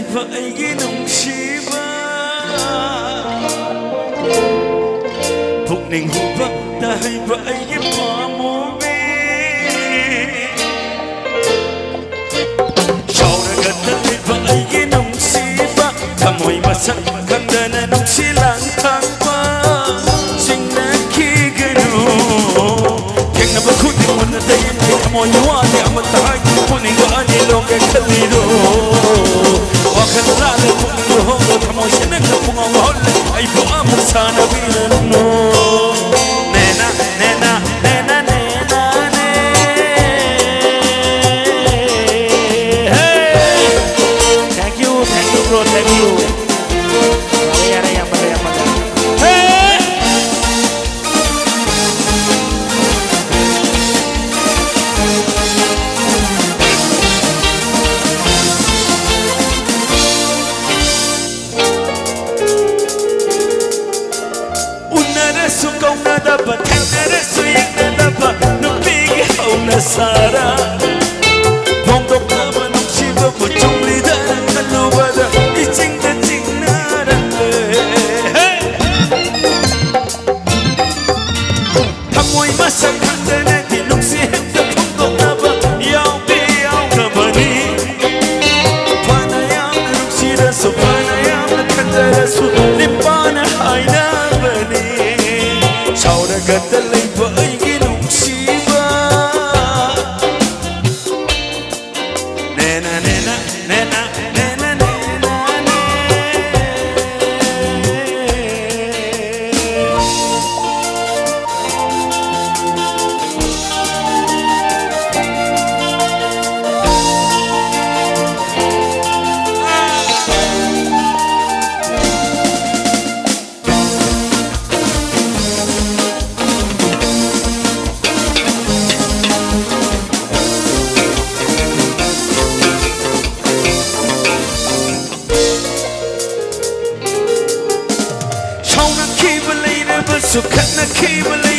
ꯂꯩꯕ ꯑꯩꯒꯤ ꯅꯨꯡꯁꯤꯕ ꯄꯨꯛꯅꯤꯡ ꯍꯨꯕꯛꯇ ꯍꯩꯕ ꯑꯩꯒꯤ ꯄꯥꯝꯃꯨꯕꯤ ꯁꯥꯎꯔꯒ ꯂꯩꯕ ꯑꯩꯒꯤ ꯅꯨꯡꯁꯤꯕ ꯊꯃꯣꯏ ꯃꯁꯛ ꯈꯪꯗꯅ ꯅꯨꯡꯁꯤ ꯂꯥꯡꯊꯥꯡꯕ ꯆꯤꯡꯅꯈꯤꯒꯅꯨ ꯊꯦꯡꯅꯕ ꯈꯨꯗꯤꯡ ꯃꯨꯟꯅ ꯇꯩ ꯊꯃꯣꯏ ꯋꯥꯗꯦ ꯑꯃꯠꯇ ꯍꯥꯏꯗꯦ ꯄꯨꯛꯅꯤꯡꯗ ꯑꯅꯤ ꯂꯣꯡꯒꯦ ꯈꯜꯂꯤꯔꯣ وخل رالي فوق هو تموش نقدر فوق هول أي فوق مسانا بينو نينا نينا نينا نينا hey thank you bro thank you Sara, pondok nama nuksiba pucungli dan kalubada icing dan cingnaran hey, tamoy masak kandana di nuksi henda pondok nama yau bi yau kabani pana yang nuksi rasu pana yang kandana su lipana haina bani saura kata leba aigi nuksiba Sukhatna khibali